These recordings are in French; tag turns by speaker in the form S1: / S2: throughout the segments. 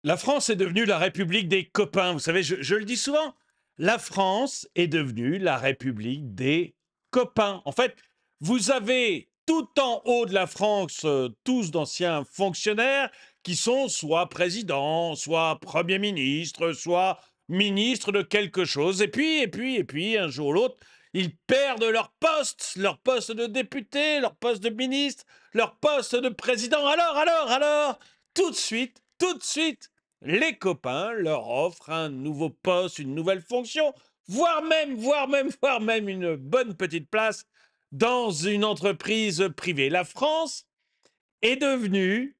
S1: La France est devenue la République des copains. Vous savez, je le dis souvent, la France est devenue la République des copains. En fait, vous avez tout en haut de la France tous d'anciens fonctionnaires qui sont soit présidents, soit premiers ministres, soit ministres de quelque chose. Et puis, un jour ou l'autre, ils perdent leur poste de député, leur poste de ministre, leur poste de président. Alors, tout de suite, les copains leur offrent un nouveau poste, une nouvelle fonction, voire même une bonne petite place dans une entreprise privée. La France est devenue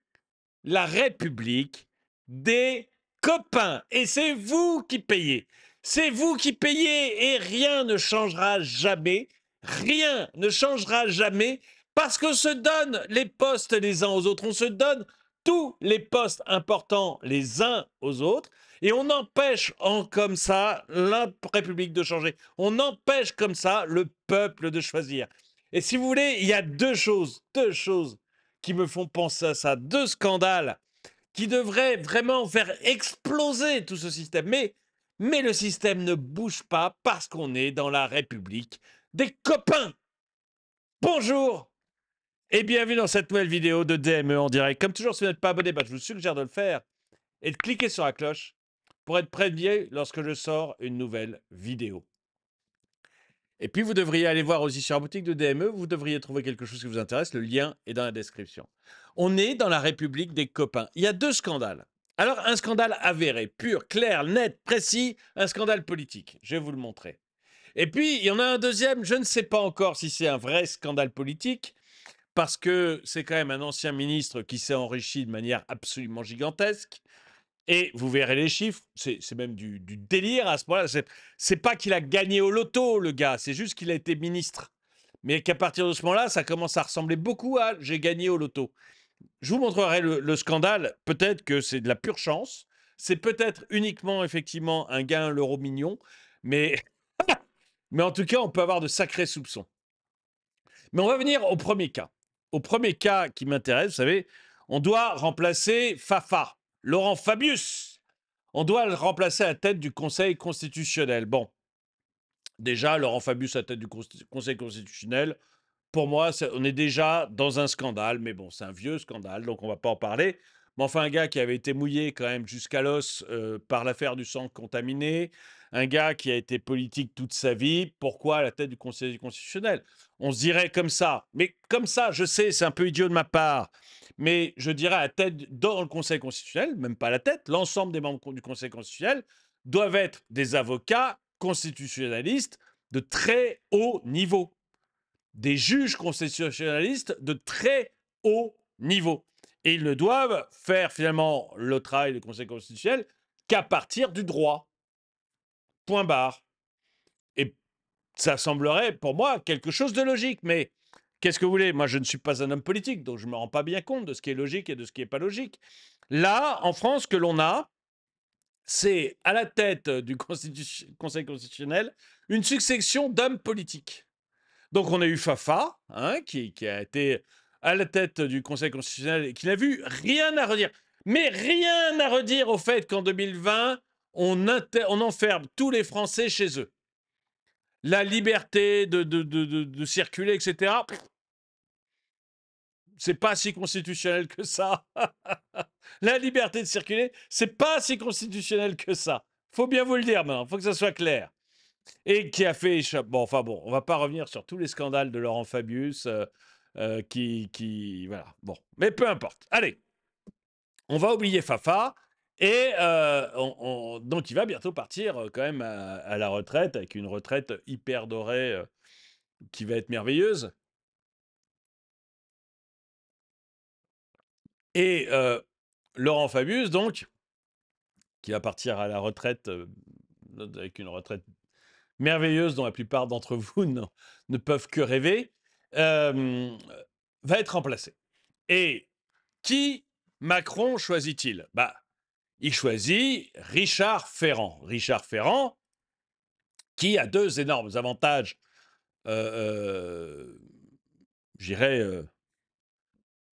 S1: la République des copains. Et c'est vous qui payez. C'est vous qui payez et rien ne changera jamais. Rien ne changera jamais parce qu'on se donne les postes les uns aux autres. On se donne tous les postes importants les uns aux autres et on empêche comme ça la République de changer. On empêche comme ça le peuple de choisir. Et si vous voulez, il y a deux choses qui me font penser à ça, deux scandales qui devraient vraiment faire exploser tout ce système. Mais le système ne bouge pas parce qu'on est dans la République des copains. Bonjour et bienvenue dans cette nouvelle vidéo de DME en direct. Comme toujours, si vous n'êtes pas abonné, je vous suggère de le faire et de cliquer sur la cloche pour être prévenu lorsque je sors une nouvelle vidéo. Et puis, vous devriez aller voir aussi sur la boutique de DME, vous devriez trouver quelque chose qui vous intéresse, le lien est dans la description. On est dans la République des copains. Il y a deux scandales. Alors, un scandale avéré, pur, clair, net, précis, un scandale politique. Je vais vous le montrer. Et puis, il y en a un deuxième, je ne sais pas encore si c'est un vrai scandale politique, parce que c'est quand même un ancien ministre qui s'est enrichi de manière absolument gigantesque. Et vous verrez les chiffres, c'est même du délire à ce point-là. C'est pas qu'il a gagné au loto, le gars, c'est juste qu'il a été ministre. Mais qu'à partir de ce moment-là, ça commence à ressembler beaucoup à j'ai gagné au loto. Je vous montrerai le scandale. Peut-être que c'est de la pure chance. C'est peut-être uniquement, effectivement, un gain à l'euro mignon. Mais, mais en tout cas, on peut avoir de sacrés soupçons. Mais on va venir au premier cas. Au premier cas qui m'intéresse, vous savez, on doit remplacer Fafa, Laurent Fabius. On doit le remplacer à la tête du Conseil constitutionnel. Bon, déjà, Laurent Fabius à la tête du Conseil constitutionnel, pour moi, on est déjà dans un scandale, mais bon, c'est un vieux scandale, donc on ne va pas en parler. Mais enfin, un gars qui avait été mouillé quand même jusqu'à l'os par l'affaire du sang contaminé, un gars qui a été politique toute sa vie, pourquoi à la tête du Conseil constitutionnel? On se dirait comme ça. Mais comme ça, je sais, c'est un peu idiot de ma part, mais je dirais à la tête, dans le Conseil constitutionnel, même pas à la tête, l'ensemble des membres du Conseil constitutionnel doivent être des avocats constitutionnalistes de très haut niveau, des juges constitutionnalistes de très haut niveau. Et ils ne doivent faire finalement le travail du Conseil constitutionnel qu'à partir du droit. Point barre. Et ça semblerait pour moi quelque chose de logique. Mais qu'est-ce que vous voulez? Moi, je ne suis pas un homme politique, donc je ne me rends pas bien compte de ce qui est logique et de ce qui n'est pas logique. Là, en France, ce que l'on a, c'est à la tête du Conseil constitutionnel une succession d'hommes politiques. Donc on a eu Fafa, hein, qui a été à la tête du Conseil constitutionnel et qui n'a vu rien à redire. Mais rien à redire au fait qu'en 2020, on enferme tous les Français chez eux. La liberté de circuler, etc., c'est pas si constitutionnel que ça. La liberté de circuler, c'est pas si constitutionnel que ça. Faut bien vous le dire maintenant, faut que ça soit clair. Et qui a fait échapper. Bon, enfin bon, on va pas revenir sur tous les scandales de Laurent Fabius voilà. Bon, mais peu importe. Allez, on va oublier Fafa. Et donc, il va bientôt partir quand même à la retraite, avec une retraite hyper dorée qui va être merveilleuse. Et Laurent Fabius, donc, qui va partir à la retraite avec une retraite merveilleuse dont la plupart d'entre vous ne peuvent que rêver, va être remplacé. Et qui Macron choisit-il? Il choisit Richard Ferrand. Richard Ferrand, qui a deux énormes avantages, je dirais,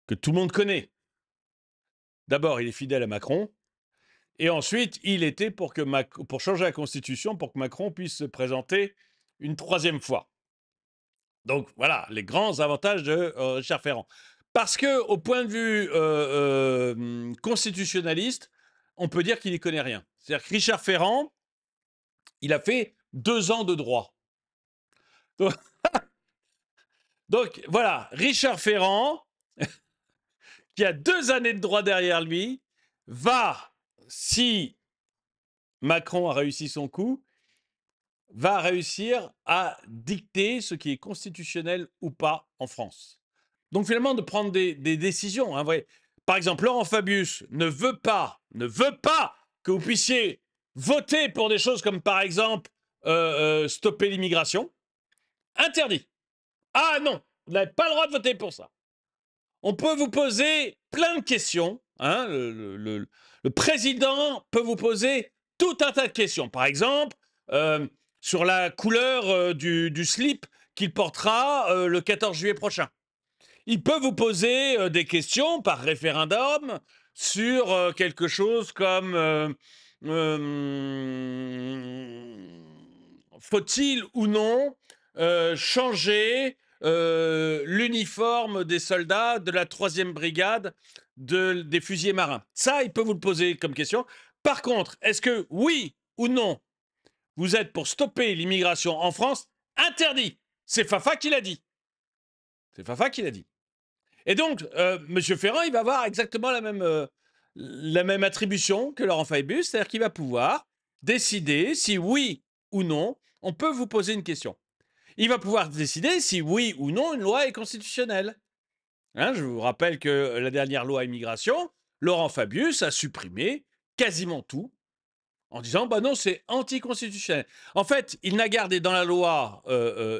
S1: que tout le monde connaît. D'abord, il est fidèle à Macron. Et ensuite, il était pour changer la Constitution pour que Macron puisse se présenter une troisième fois. Donc voilà, les grands avantages de Richard Ferrand. Parce que au point de vue constitutionnaliste, on peut dire qu'il n'y connaît rien. C'est-à-dire que Richard Ferrand, il a fait 2 ans de droit. Donc voilà, Richard Ferrand, qui a 2 années de droit derrière lui, va, si Macron a réussi son coup, va réussir à dicter ce qui est constitutionnel ou pas en France. Donc finalement, de prendre des décisions. Hein, voyez. Par exemple, Laurent Fabius ne veut pas que vous puissiez voter pour des choses comme par exemple stopper l'immigration. Interdit. Ah non, vous n'avez pas le droit de voter pour ça. On peut vous poser plein de questions. Hein, le président peut vous poser tout un tas de questions. Par exemple, sur la couleur du slip qu'il portera le 14 juillet prochain. Il peut vous poser des questions par référendum sur quelque chose comme faut-il ou non changer l'uniforme des soldats de la 3e brigade des fusiliers marins. Ça, il peut vous le poser comme question. Par contre, est-ce que oui ou non, vous êtes pour stopper l'immigration en France? Interdit. C'est Fafa qui l'a dit. C'est Fafa qui l'a dit. Et donc, M. Ferrand, il va avoir exactement la même attribution que Laurent Fabius, c'est-à-dire qu'il va pouvoir décider si oui ou non, on peut vous poser une question. Il va pouvoir décider si oui ou non une loi est constitutionnelle. Hein, je vous rappelle que la dernière loi immigration, Laurent Fabius a supprimé quasiment tout en disant bah non, c'est anticonstitutionnel. En fait, il n'a gardé dans la loi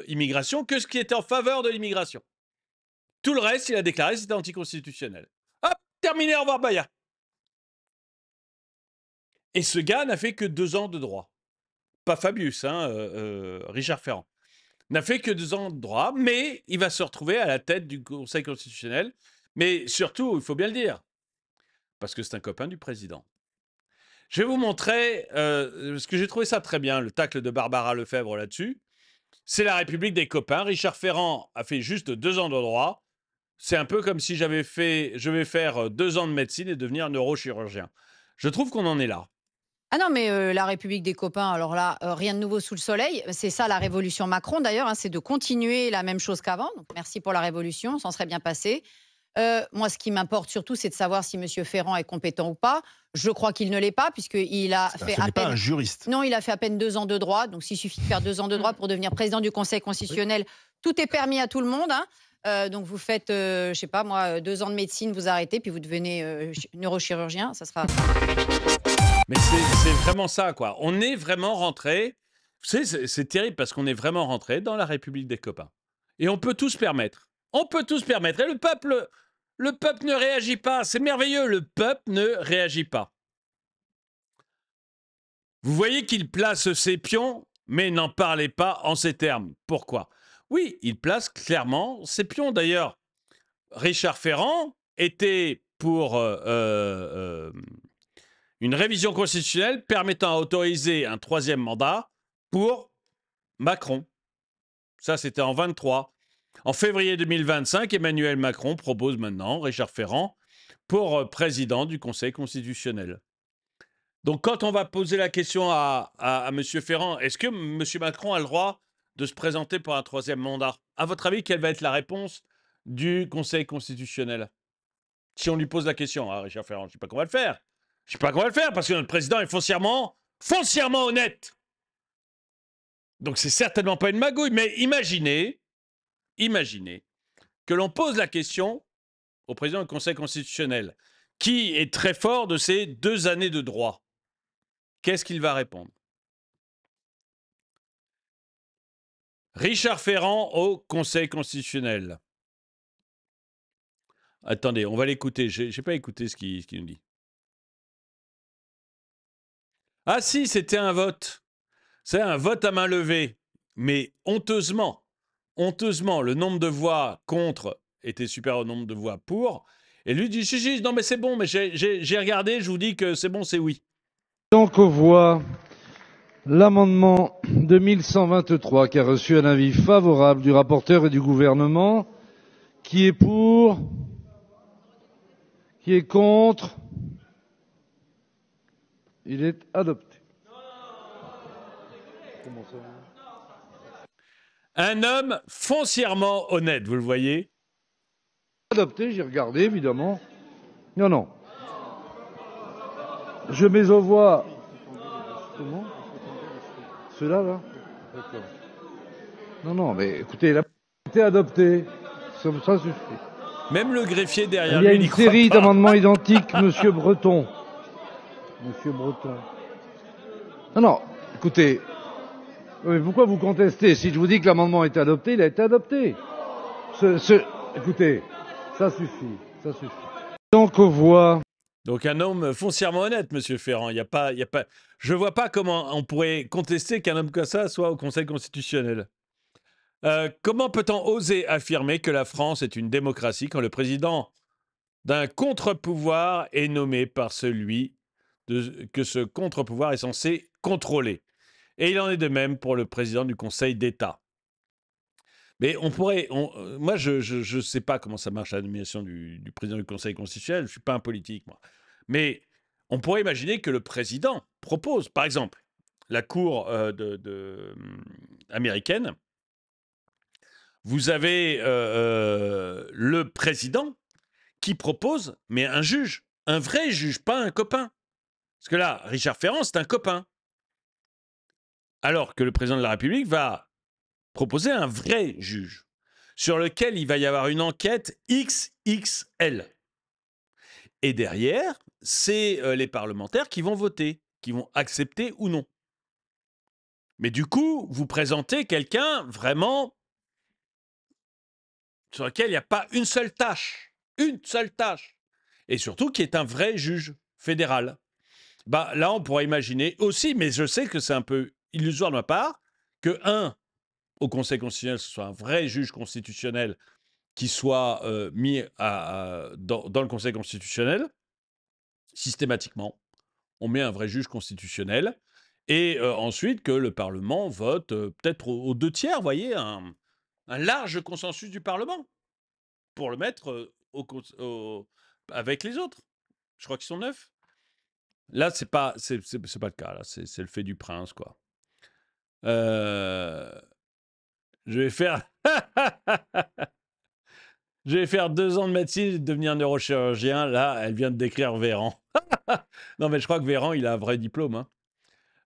S1: immigration que ce qui était en faveur de l'immigration. Tout le reste, il a déclaré que c'était anticonstitutionnel. Hop, terminé, au revoir, Baya. Et ce gars n'a fait que 2 ans de droit. Pas Fabius, hein, Richard Ferrand. N'a fait que 2 ans de droit, mais il va se retrouver à la tête du Conseil constitutionnel. Mais surtout, il faut bien le dire, parce que c'est un copain du président. Je vais vous montrer, parce que j'ai trouvé ça très bien, le tacle de Barbara Lefebvre là-dessus. C'est la République des copains. Richard Ferrand a fait juste 2 ans de droit. C'est un peu comme si je vais faire 2 ans de médecine et devenir neurochirurgien. Je trouve qu'on en est là.
S2: Ah non, mais la République des copains, alors là, rien de nouveau sous le soleil. C'est ça la révolution Macron d'ailleurs, hein, c'est de continuer la même chose qu'avant. Donc merci pour la révolution, ça en serait bien passé. Moi, ce qui m'importe surtout, c'est de savoir si Monsieur Ferrand est compétent ou pas. Je crois qu'il ne l'est pas, puisqu'il a fait
S3: Ce
S2: à
S3: n'est pas
S2: peine...
S3: un juriste.
S2: Non, il a fait à peine 2 ans de droit. Donc s'il suffit de faire 2 ans de droit pour devenir président du Conseil constitutionnel, tout est permis à tout le monde. Hein. Donc vous faites, je sais pas moi, 2 ans de médecine, vous arrêtez, puis vous devenez neurochirurgien. Ça sera...
S1: Mais c'est vraiment ça, quoi. On est vraiment rentré. Vous savez, c'est terrible parce qu'on est vraiment rentré dans la République des copains. Et on peut tout se permettre. On peut tout se permettre. Et le peuple ne réagit pas. C'est merveilleux. Le peuple ne réagit pas. Vous voyez qu'il place ses pions, mais n'en parlez pas en ces termes. Pourquoi? Oui, il place clairement ses pions. D'ailleurs, Richard Ferrand était pour une révision constitutionnelle permettant à autoriser un 3e mandat pour Macron. Ça, c'était en 23. En février 2025, Emmanuel Macron propose maintenant Richard Ferrand pour président du Conseil constitutionnel. Donc, quand on va poser la question à M. Ferrand, est-ce que M. Macron a le droit de se présenter pour un 3e mandat? À votre avis, quelle va être la réponse du Conseil constitutionnel? Si on lui pose la question à Richard Ferrand, je ne sais pas comment on va le faire. Je ne sais pas comment on va le faire parce que notre président est foncièrement honnête. Donc, c'est certainement pas une magouille. Mais imaginez que l'on pose la question au président du Conseil constitutionnel, qui est très fort de ses 2 années de droit. Qu'est-ce qu'il va répondre? Richard Ferrand au Conseil constitutionnel. Attendez, on va l'écouter. Je n'ai pas écouté ce qu'il nous dit. Ah si, c'était un vote. C'est un vote à main levée. Mais honteusement, le nombre de voix contre était supérieur au nombre de voix pour. Et lui dit, si, non mais c'est bon, mais j'ai regardé, je vous dis que c'est bon, c'est oui.
S3: Donc aux voix l'amendement 2123 qui a reçu un avis favorable du rapporteur et du gouvernement. Qui est pour? Qui est contre? Il est adopté. Comment ça?
S1: Un homme foncièrement honnête, vous le voyez?
S3: Adopté, j'ai regardé évidemment. Non, non. Je mets aux voix. Comment? Ceux-là, là? D'accord. Non, non, mais écoutez, il a été adopté. Ça suffit.
S1: Même le greffier derrière
S3: Il y a
S1: lui,
S3: une
S1: n'y croit
S3: série
S1: pas.
S3: d'amendements identiques, Monsieur Breton. Monsieur Breton. Non, non, écoutez. Mais pourquoi vous contestez? Si je vous dis que l'amendement a été adopté, il a été adopté. Écoutez, ça suffit, ça suffit. Donc aux voix.
S1: Donc un homme foncièrement honnête, Monsieur Ferrand. Je vois pas comment on pourrait contester qu'un homme comme ça soit au Conseil constitutionnel. Comment peut-on oser affirmer que la France est une démocratie quand le président d'un contre-pouvoir est nommé par celui que ce contre-pouvoir est censé contrôler? Et il en est de même pour le président du Conseil d'État. Mais moi, je ne sais pas comment ça marche la nomination du président du Conseil constitutionnel. Je ne suis pas un politique, moi. Mais on pourrait imaginer que le président propose, par exemple, la Cour américaine. Vous avez le président qui propose, mais un juge, un vrai juge, pas un copain. Parce que là, Richard Ferrand, c'est un copain. Alors que le président de la République va proposer un vrai juge sur lequel il va y avoir une enquête XXL. Et derrière, c'est les parlementaires qui vont voter, qui vont accepter ou non. Mais du coup, vous présentez quelqu'un vraiment sur lequel il n'y a pas une seule tâche. Une seule tâche. Et surtout qui est un vrai juge fédéral. Bah, là, on pourrait imaginer aussi, mais je sais que c'est un peu illusoire de ma part, que au Conseil constitutionnel, ce soit un vrai juge constitutionnel qui soit mis dans le Conseil constitutionnel, systématiquement. On met un vrai juge constitutionnel. Et ensuite, que le Parlement vote peut-être aux 2 tiers, vous voyez, un large consensus du Parlement pour le mettre avec les autres. Je crois qu'ils sont 9. Là, c'est pas le cas. Là, c'est le fait du prince, quoi. Je vais faire... Je vais faire 2 ans de médecine et devenir neurochirurgien. Là, elle vient de décrire Véran. Non, mais je crois que Véran, il a un vrai diplôme.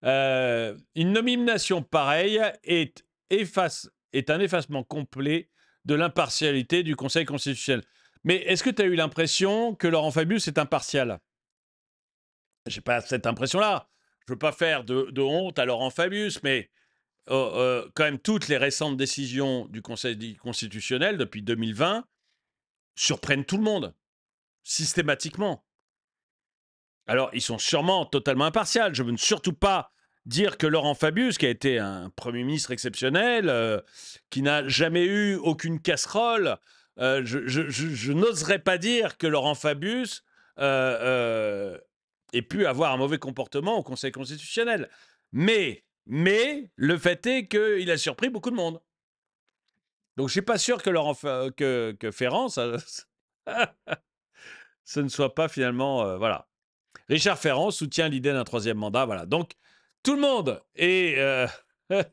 S1: Hein. Une nomination pareille est un effacement complet de l'impartialité du Conseil constitutionnel. Mais est-ce que tu as eu l'impression que Laurent Fabius est impartial? J'ai pas cette impression-là. Je veux pas faire de honte à Laurent Fabius, mais quand même, toutes les récentes décisions du Conseil constitutionnel depuis 2020 surprennent tout le monde, systématiquement. Alors, ils sont sûrement totalement impartials. Je ne veux surtout pas dire que Laurent Fabius, qui a été un Premier ministre exceptionnel, qui n'a jamais eu aucune casserole, je n'oserais pas dire que Laurent Fabius ait pu avoir un mauvais comportement au Conseil constitutionnel. Mais le fait est qu'il a surpris beaucoup de monde. Donc, je ne suis pas sûr que Ferrand, ce ne soit pas finalement... voilà. Richard Ferrand soutient l'idée d'un 3e mandat. Voilà. Donc, tout le monde est... tout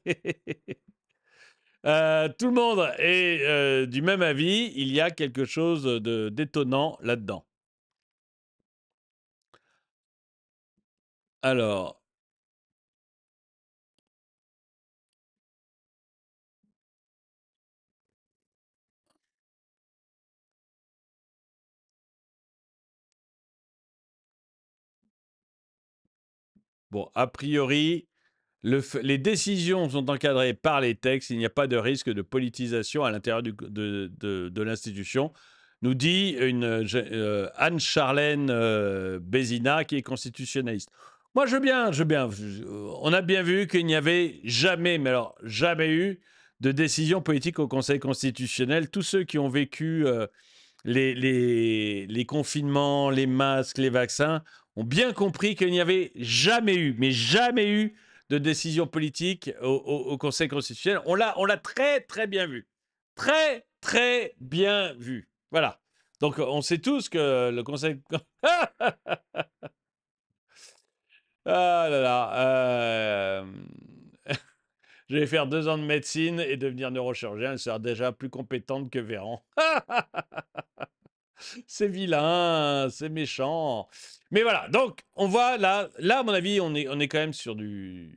S1: le monde est du même avis. Il y a quelque chose d'étonnant là-dedans. Alors... Bon, a priori, les décisions sont encadrées par les textes. Il n'y a pas de risque de politisation à l'intérieur de l'institution, nous dit Anne-Charlène Bézina, qui est constitutionnaliste. Moi, je veux bien. On a bien vu qu'il n'y avait jamais, mais alors jamais eu, de décision politique au Conseil constitutionnel. Tous ceux qui ont vécu les confinements, les masques, les vaccins, ont bien compris qu'il n'y avait jamais eu, mais jamais eu de décision politique au Conseil constitutionnel. On l'a très, très bien vu. Très, très bien vu. Voilà. Donc, on sait tous que le Conseil... Ah là là. Je vais faire 2 ans de médecine et devenir neurochirurgien. Elle sera déjà plus compétente que Véran. C'est vilain, c'est méchant. Mais voilà, donc on voit là à mon avis, on est quand même sur des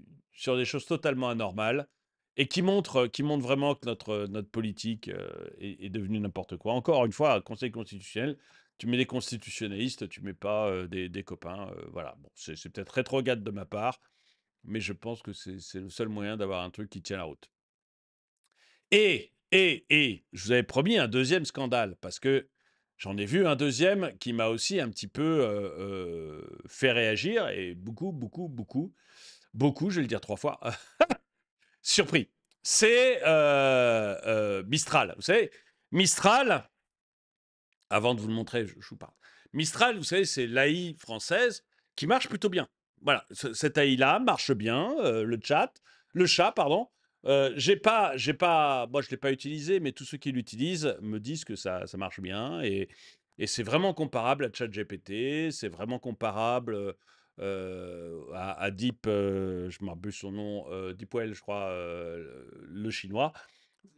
S1: choses totalement anormales et qui montrent vraiment que notre politique est devenue n'importe quoi. Encore une fois, Conseil constitutionnel, tu mets des constitutionnalistes, tu mets pas des copains. Voilà, bon, c'est peut-être rétrograde de ma part, mais je pense que c'est le seul moyen d'avoir un truc qui tient la route. Et, je vous avais promis un deuxième scandale, parce que j'en ai vu un deuxième qui m'a aussi un petit peu fait réagir, et beaucoup, beaucoup, beaucoup, beaucoup, je vais le dire 3 fois, surpris. C'est Mistral. Vous savez, Mistral, avant de vous le montrer, je vous parle. Mistral, vous savez, c'est l'AI française qui marche plutôt bien. Voilà, cette AI-là marche bien, le chat, pardon. Moi je l'ai pas utilisé, mais tous ceux qui l'utilisent me disent que ça marche bien et c'est vraiment comparable à ChatGPT, c'est vraiment comparable à Deep, je me rappelle son nom, DeepWell, je crois, le chinois.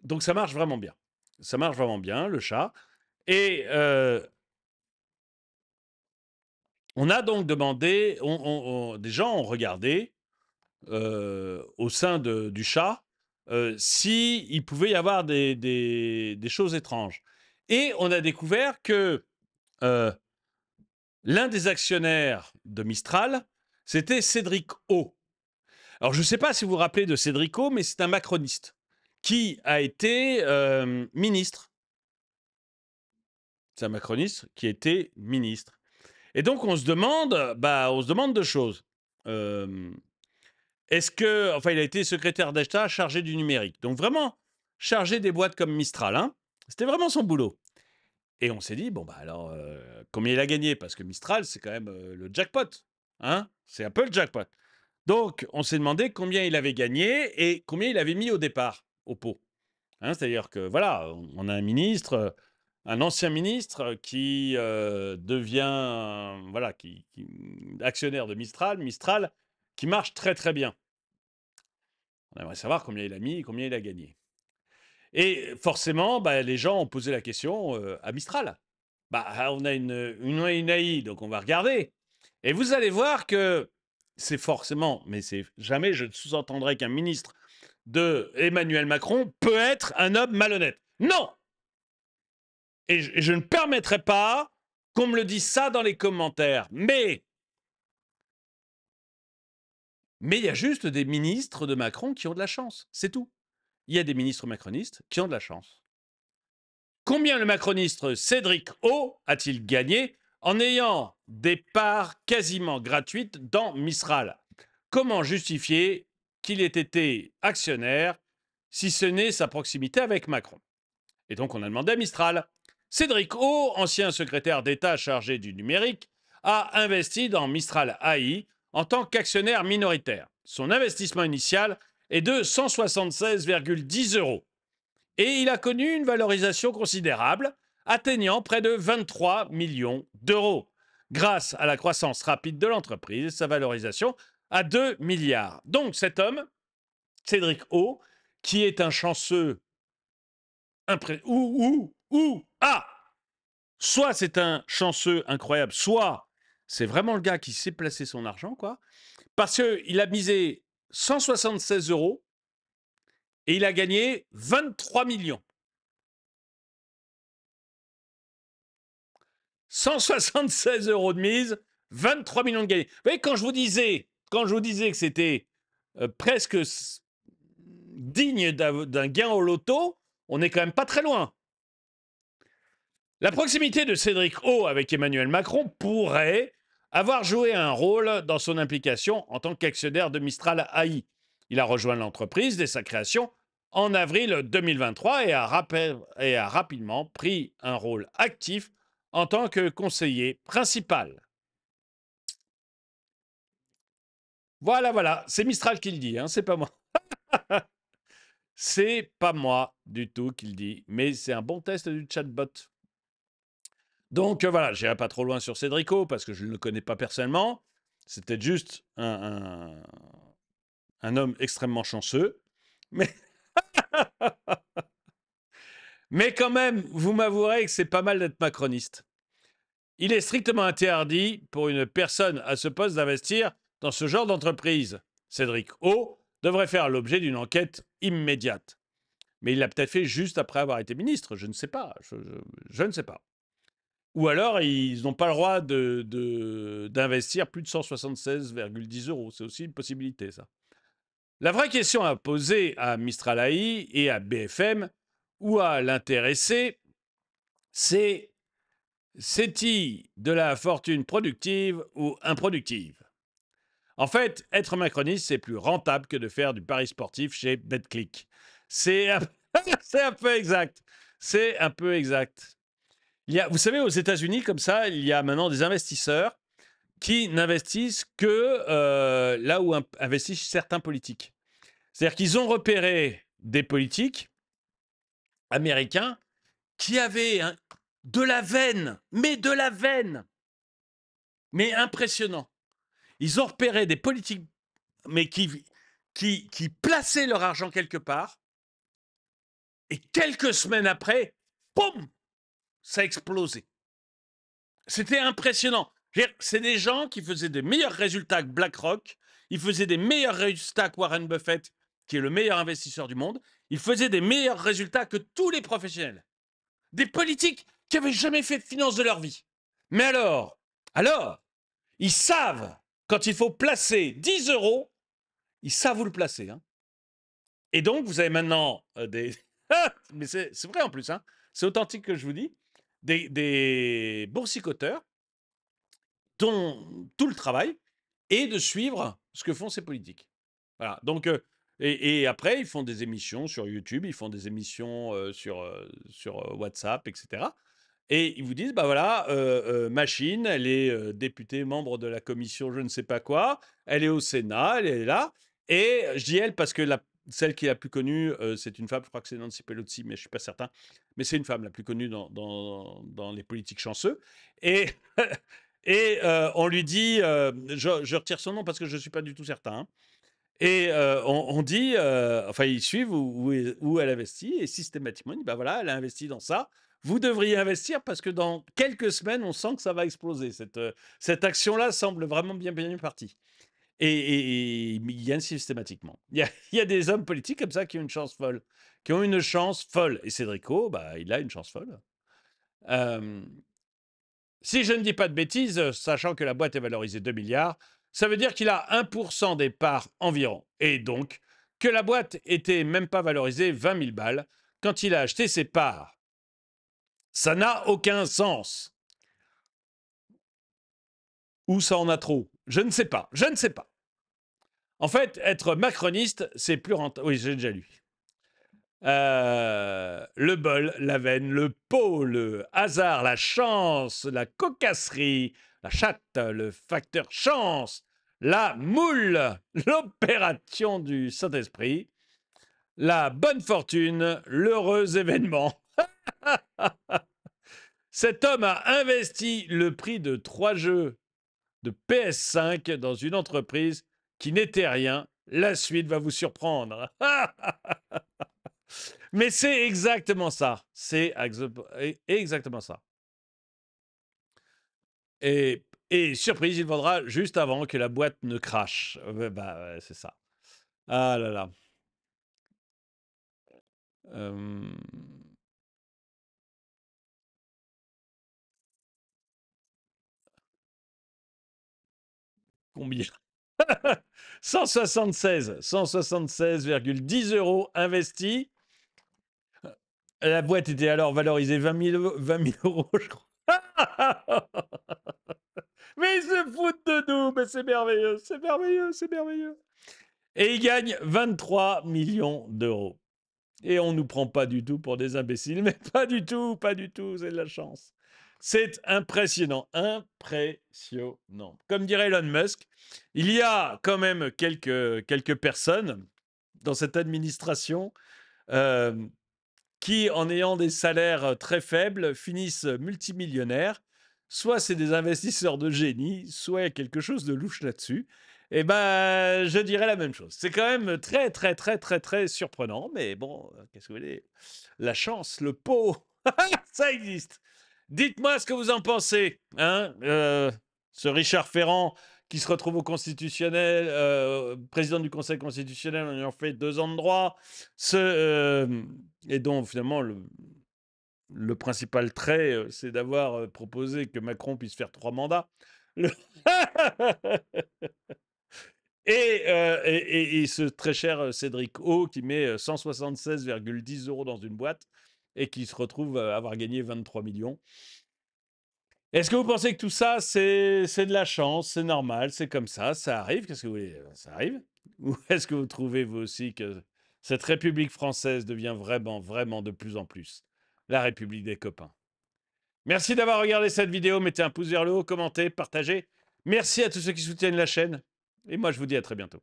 S1: Donc ça marche vraiment bien. Ça marche vraiment bien, le chat. Et on a donc demandé, des gens ont regardé au sein du chat s'il pouvait y avoir des choses étranges. Et on a découvert que euh, l'un des actionnaires de Mistral, c'était Cédric O. Alors je ne sais pas si vous vous rappelez de Cédric O, mais c'est un macroniste qui a été ministre. C'est un macroniste qui a été ministre. Et donc on se demande 2 choses. Est-ce que, enfin, il a été secrétaire d'État chargé du numérique. Donc vraiment, chargé des boîtes comme Mistral, hein. C'était vraiment son boulot. Et on s'est dit, bon, bah alors, combien il a gagné? Parce que Mistral, c'est quand même le jackpot, hein. C'est un peu le jackpot. Donc, on s'est demandé combien il avait gagné et combien il avait mis au départ, au pot. Hein, c'est-à-dire que, voilà, on a un ministre, un ancien ministre qui devient, voilà, actionnaire de Mistral, Mistral, qui marche très très bien. On aimerait savoir combien il a mis et combien il a gagné. Et forcément, bah, les gens ont posé la question à Mistral. Bah, on a une AI, donc on va regarder. Et vous allez voir que c'est forcément, mais c'est jamais je ne sous-entendrai qu'un ministre de Emmanuel Macron peut être un homme malhonnête. Non. Et je ne permettrai pas qu'on me le dise ça dans les commentaires. Mais il y a juste des ministres de Macron qui ont de la chance. C'est tout. Il y a des ministres macronistes qui ont de la chance. Combien le macroniste Cédric O a-t-il gagné en ayant des parts quasiment gratuites dans Mistral? Comment justifier qu'il ait été actionnaire si ce n'est sa proximité avec Macron? Et donc on a demandé à Mistral. Cédric O, ancien secrétaire d'État chargé du numérique, a investi dans Mistral AI en tant qu'actionnaire minoritaire. Son investissement initial est de 176,10 €. Et il a connu une valorisation considérable, atteignant près de 23 millions d'euros. Grâce à la croissance rapide de l'entreprise, sa valorisation à 2 milliards. Donc cet homme, Cédric O, qui est un chanceux soit c'est un chanceux incroyable, soit c'est vraiment le gars qui sait placer son argent, quoi. Parce qu'il a misé 176 € et il a gagné 23 millions. 176 € de mise, 23 millions de gagnés. Vous voyez, quand je vous disais que c'était presque digne d'un gain au loto, on n'est quand même pas très loin. La proximité de Cédric O avec Emmanuel Macron pourrait avoir joué un rôle dans son implication en tant qu'actionnaire de Mistral AI. Il a rejoint l'entreprise dès sa création en avril 2023 et a rapidement pris un rôle actif en tant que conseiller principal. Voilà, voilà, c'est Mistral qui le dit, hein, c'est pas moi. C'est pas moi du tout qui le dit, mais c'est un bon test du chatbot. Donc voilà, j'irai pas trop loin sur Cédrico parce que je ne le connais pas personnellement. C'était juste un homme extrêmement chanceux. Mais, mais quand même, vous m'avouerez que c'est pas mal d'être macroniste. Il est strictement interdit pour une personne à ce poste d'investir dans ce genre d'entreprise. Cédric O devrait faire l'objet d'une enquête immédiate. Mais il l'a peut-être fait juste après avoir été ministre, je ne sais pas. Je ne sais pas. Ou alors, ils n'ont pas le droit d'investir plus de 176,10 euros. C'est aussi une possibilité, ça. La vraie question à poser à Mistral AI et à BFM ou à l'intéressé, c'est-il de la fortune productive ou improductive? En fait, être macroniste, c'est plus rentable que de faire du pari sportif chez BetClick. C'est un, c'est un peu exact. C'est un peu exact. Vous savez, aux États-Unis, comme ça, il y a maintenant des investisseurs qui n'investissent que là où investissent certains politiques. C'est-à-dire qu'ils ont repéré des politiques américains qui avaient de la veine, mais impressionnant. Ils ont repéré des politiques, mais qui plaçaient leur argent quelque part, et quelques semaines après, boum, ça a explosé. C'était impressionnant. C'est des gens qui faisaient des meilleurs résultats que BlackRock, ils faisaient des meilleurs résultats que Warren Buffett, qui est le meilleur investisseur du monde, ils faisaient des meilleurs résultats que tous les professionnels. Des politiques qui n'avaient jamais fait de finance de leur vie. Mais alors, ils savent, quand il faut placer 10 euros, ils savent où le placer. Hein. Et donc, vous avez maintenant des... Mais c'est vrai en plus, hein, c'est authentique que je vous dis, des boursicoteurs dont tout le travail est de suivre ce que font ces politiques. Voilà. Donc, et après, ils font des émissions sur YouTube, ils font des émissions sur WhatsApp, etc. Et ils vous disent, bah voilà, Machine, elle est députée, membre de la commission je ne sais pas quoi, elle est au Sénat, elle est là. Et je dis elle parce que celle qui est la plus connue, c'est une femme, je crois que c'est Nancy Pelosi, mais je ne suis pas certain. Mais c'est une femme la plus connue dans les politiques chanceux. Et, et on lui dit, je retire son nom parce que je ne suis pas du tout certain. Hein. Et on dit, enfin, ils suivent où elle investit, et systématiquement, on dit, bah voilà, elle a investi dans ça. Vous devriez investir parce que dans quelques semaines, on sent que ça va exploser. Cette action-là semble vraiment bien partie. Et ils gagnent systématiquement. Il y a des hommes politiques comme ça qui ont une chance folle. Qui ont une chance folle. Et Cédrico, bah, il a une chance folle. Si je ne dis pas de bêtises, sachant que la boîte est valorisée 2 milliards, ça veut dire qu'il a 1% des parts environ. Et donc, que la boîte était même pas valorisée 20 000 balles quand il a acheté ses parts. Ça n'a aucun sens. Ou ça en a trop. Je ne sais pas. Je ne sais pas. En fait, être macroniste, c'est plus rentable. Oui, j'ai déjà lu. Le bol, la veine, le pot, le hasard, la chance, la cocasserie, la chatte, le facteur chance, la moule, l'opération du Saint-Esprit, la bonne fortune, l'heureux événement. Cet homme a investi le prix de 3 jeux de PS5 dans une entreprise qui n'était rien. La suite va vous surprendre. Mais c'est exactement ça. C'est exactement ça. Et surprise, il vendra juste avant que la boîte ne crache. Bah, ouais, c'est ça. Ah là là. Combien 176,10 euros investis. La boîte était alors valorisée 20 000 euros, je crois. Mais ils se foutent de nous, mais c'est merveilleux, c'est merveilleux, c'est merveilleux. Et ils gagnent 23 millions d'euros. Et on ne nous prend pas du tout pour des imbéciles, mais pas du tout, c'est de la chance. C'est impressionnant, impressionnant. Comme dirait Elon Musk, il y a quand même quelques personnes dans cette administration euh, qui, en ayant des salaires très faibles, finissent multimillionnaires. Soit c'est des investisseurs de génie, soit il y a quelque chose de louche là-dessus. Et ben, je dirais la même chose. C'est quand même très, très, très, très, très surprenant. Mais bon, qu'est-ce que vous voulez? La chance, le pot, ça existe. Dites-moi ce que vous en pensez. Hein, ce Richard Ferrand qui se retrouve au constitutionnel, président du Conseil constitutionnel en ayant fait 2 ans de droit, et dont finalement le principal trait, c'est d'avoir proposé que Macron puisse faire 3 mandats. Le- et ce très cher Cédric O qui met 176,10 € dans une boîte et qui se retrouve à avoir gagné 23 millions. Est-ce que vous pensez que tout ça, c'est de la chance, c'est normal, c'est comme ça arrive? Qu'est-ce que vous voulez? Ça arrive? Ou est-ce que vous trouvez, vous aussi, que cette République française devient vraiment, vraiment de plus en plus la République des copains? Merci d'avoir regardé cette vidéo. Mettez un pouce vers le haut, commentez, partagez. Merci à tous ceux qui soutiennent la chaîne. Et moi, je vous dis à très bientôt.